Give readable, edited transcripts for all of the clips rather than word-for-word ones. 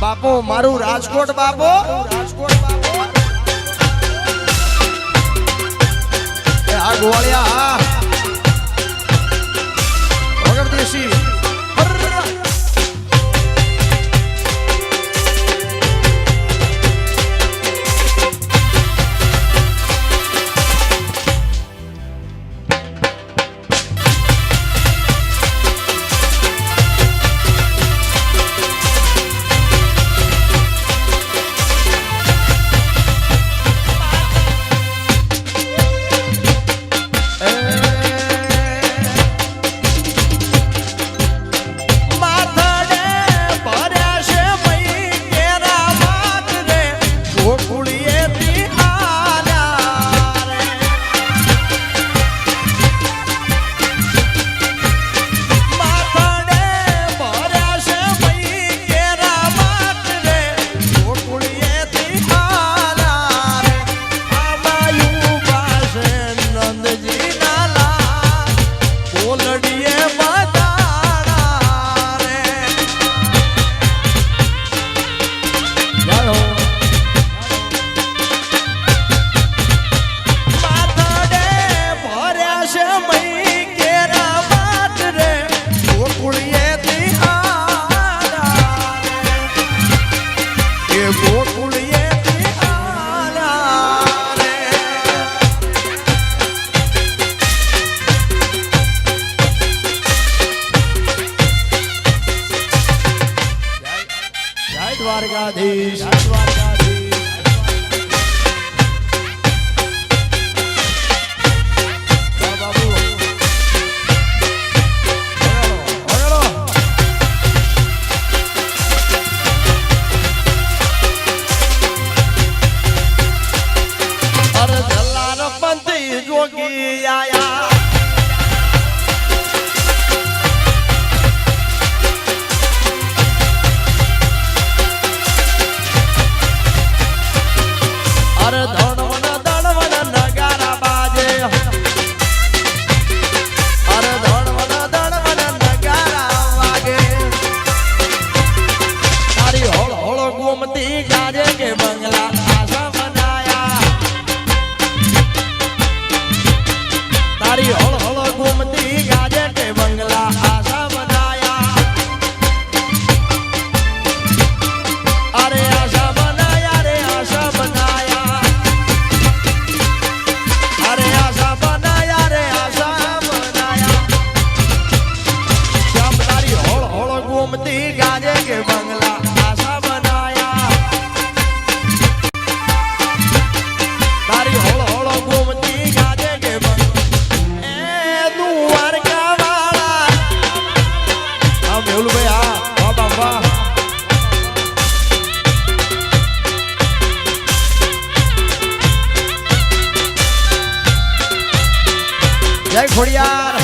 બાપો મારું રાજકોટ બાપો આ ગોળિયા વગર દેશી દ્વારકાધીશ અરે જલ્લાનો પંથી જોગી આયા જય ખોડિયાર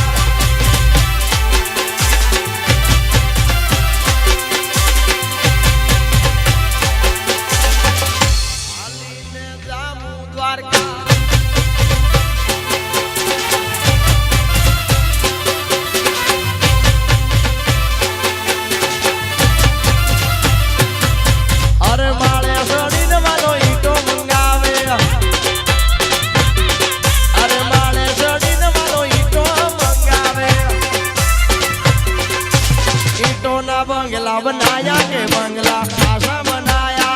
बंगला बनाया के बंगला आशा बनाया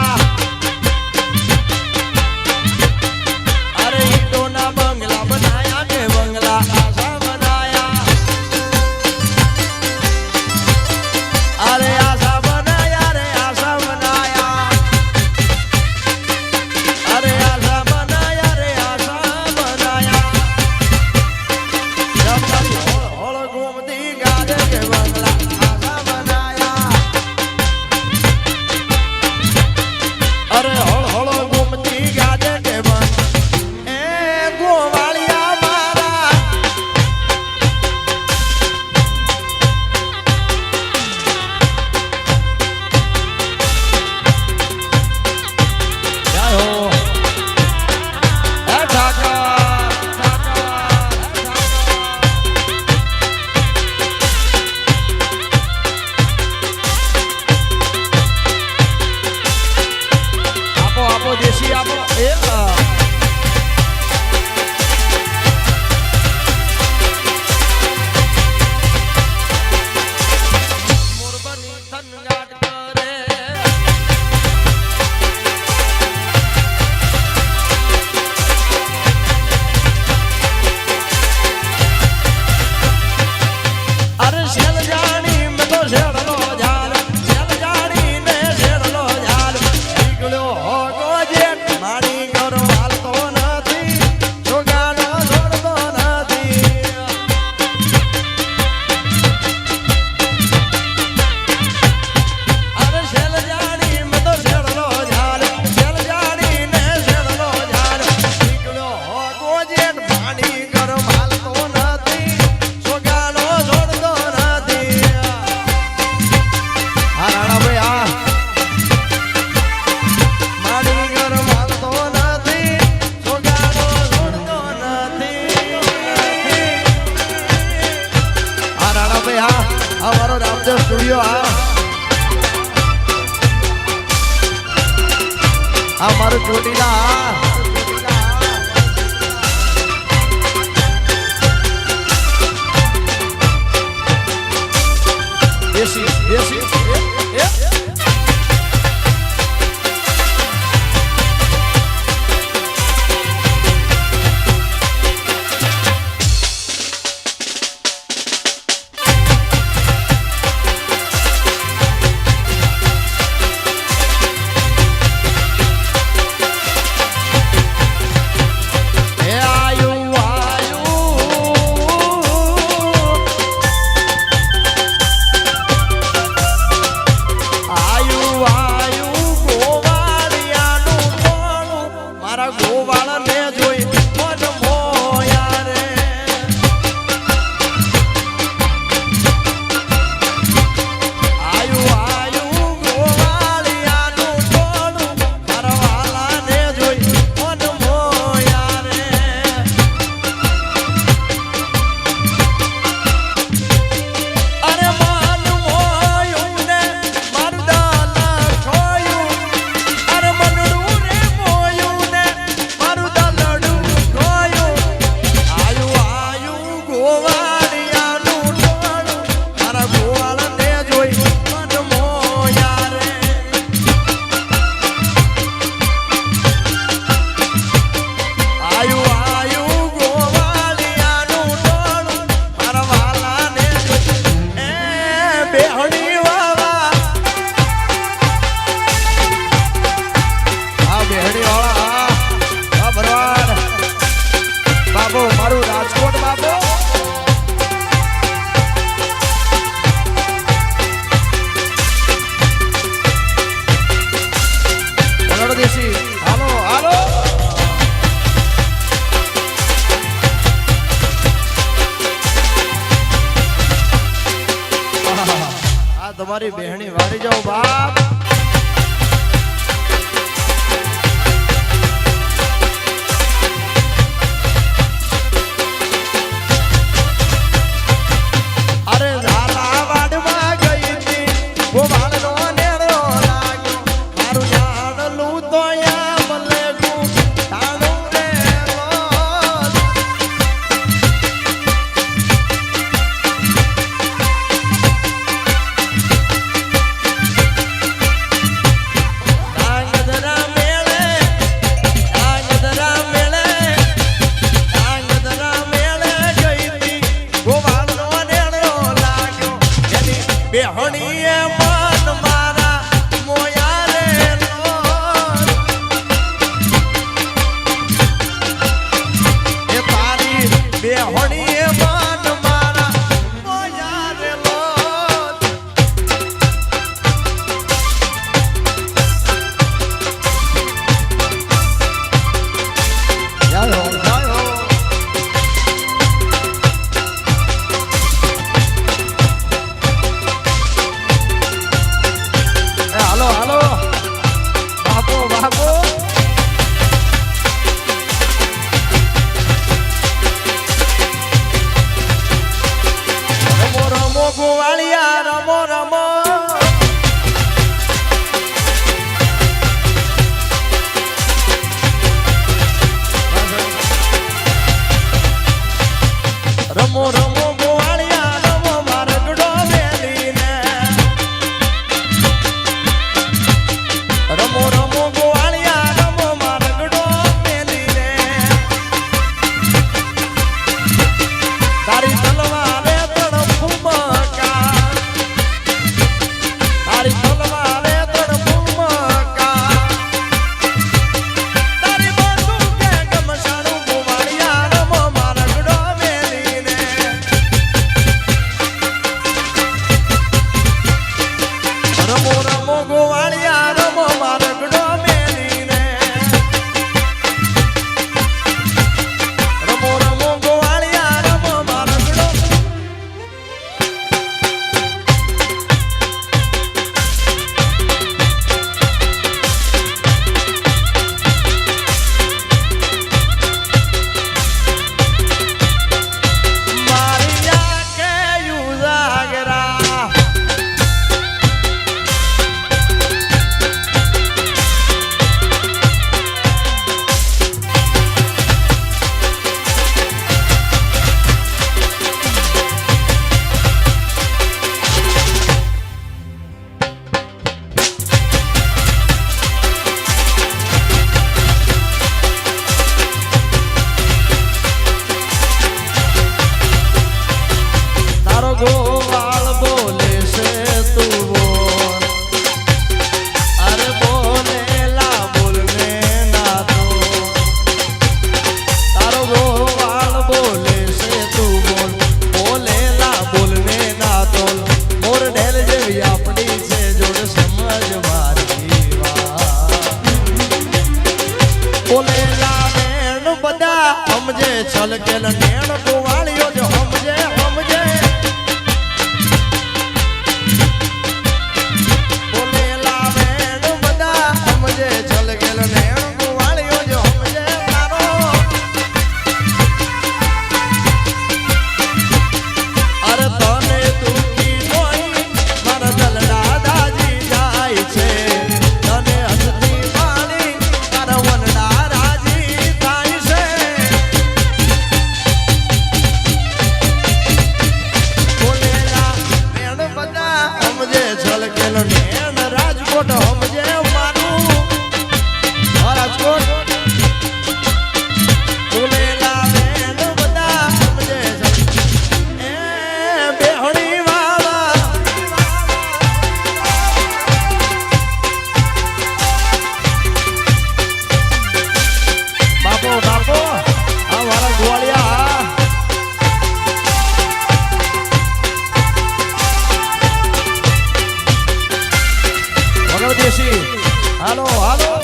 अरे ईटों ना बंगला बनाया के बंगला आशा बनाया अरे आशा बनाया रे आशा बनाया अरे आशा बनाया रे आशा बनाया जब तक होड़ घूमती गाजे के बंगला એ મોરબની થનગાટ કરે અરે શેલ જાણી મેં તો શેડલો ઝાલ શેલ જાણી ને શેડલો ઝાલ નીકળ્યો હોગો જેટ મારી ઘર હાલતો નથી છોગાનો છોડતો નથી અરે શેલ જાણી મેં તો શેડલો ઝાલ શેલ જાણી ને શેડલો ઝાલ નીકળ્યો હોગો જેટ મારી ઘર હાલતો નથી છોગાનો છોડતો નથી આ રાણાભાઈ આ મારી ઘર હાલતો નથી છોગાનો છોડતો નથી આ રાણાભાઈ આ મારો રામદેવ સ્ટુડિયો આ મારું ચોટીલા દેશી દેશી તમારી બહેણી વાળી જાઓ બાપ અરે ઝાલાવાડમાં ગઈ હતી ગોવાળનો નેરો લાગ્યો મારું યાડલું તો યા મલે ટાણું રે રમો રમો ગોવાળિયા રમો મારગડો મેલીને રમો રમો ગોવાળિયા રમો મારગડો મારિયા કે યુઝાગરા ગોવાળ બોલે છે તું બોલ અરે બોલેલા બોલને ના તો તારો ગોવાળ બોલે છે તું બોલ બોલેલા બોલને ના તો મોર ઢેલ જેવી આપણી છે જોડ સમજ મારી બોલેલા નેણ બધા સમજે છલકેલ નેણ ગોવાળીઓ જો સમજે સમજે રાજકોટ સમજે મારું રાજકોટ બોલેલા બેન બધા સમજે એ બેહણી વાળા બાપો બાપો આ મારા ગોવાળિયા દેશી હાલો હાલો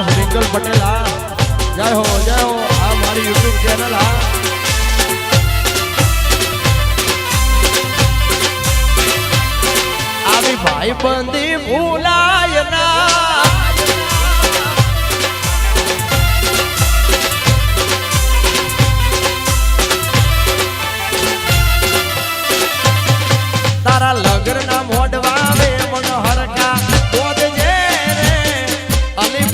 રિંકલ પટેલ હા જય હો આ મારી યુટ્યુબ ચેનલ હા આવી ભાઈ બંધી ભૂલાય ના તારા લગ્ન ના મોઢવા વે મન હરકા બોધજે રે અલી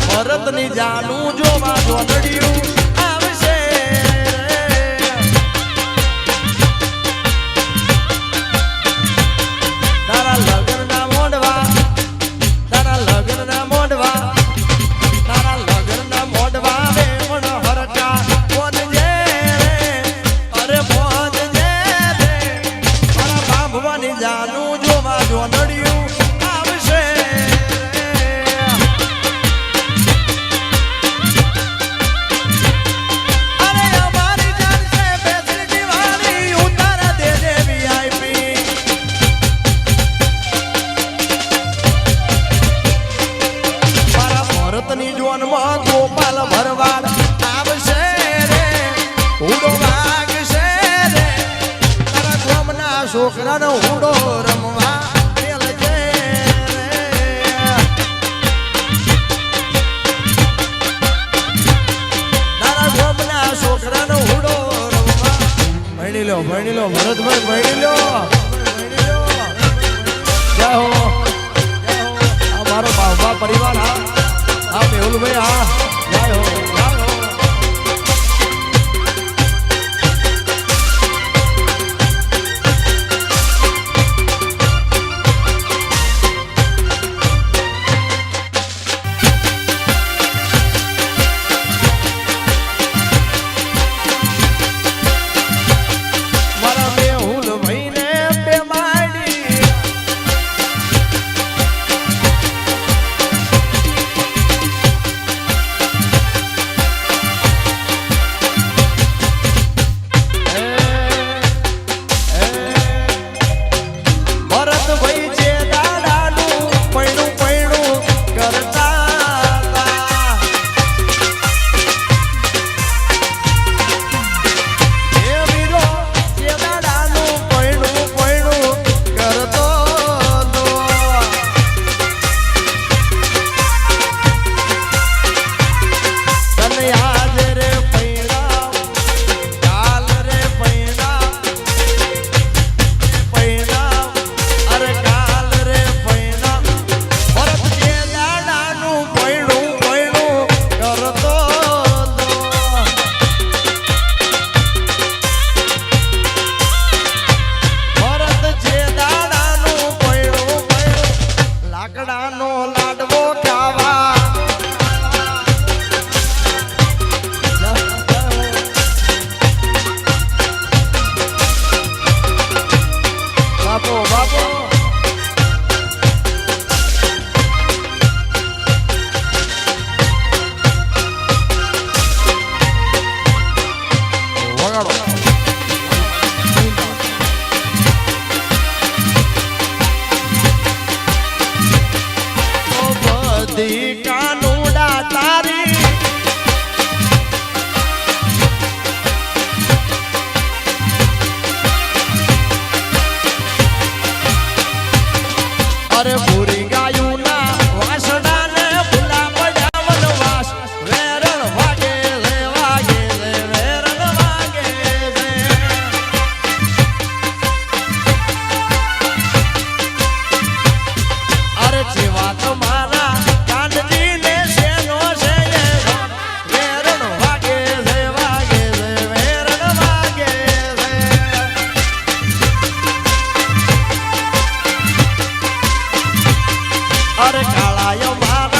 ભરતની જાનું જોવા જોડ્યું આવશે તારા લગ્નના મોઢવા તારા લગ્નના મોઢવા તારા લગ્નના મોઢવા વે મન હરકા બોધજે રે અરે બોધજે રે મારા બાંભવાની જાનું જોવા જોડ્યું આવશે ગોપાલ ભરવાડ આવશે રે ઉડો વાગશે રે તારા ગોમના છોકરાનો ઉડો રમવા મેલજે રે તારા ગોમના છોકરાનો ઉડો રમવા ભણી લો ભરતભાઈ ભણી લો પરિવાર હા મેહુલભાઈ હા જય હો જય હો અરે પૂરી ગાયું ના વાસડા ને ફૂલા પડ્યા વનવાસ વેરણ વાગે રે વેરણ વાગે રે અરે જેવા તમારા કાંડજી ને શેનો છે વેરણ વાગે રે વેરણ વાગે રે અરે કાળાયો મારા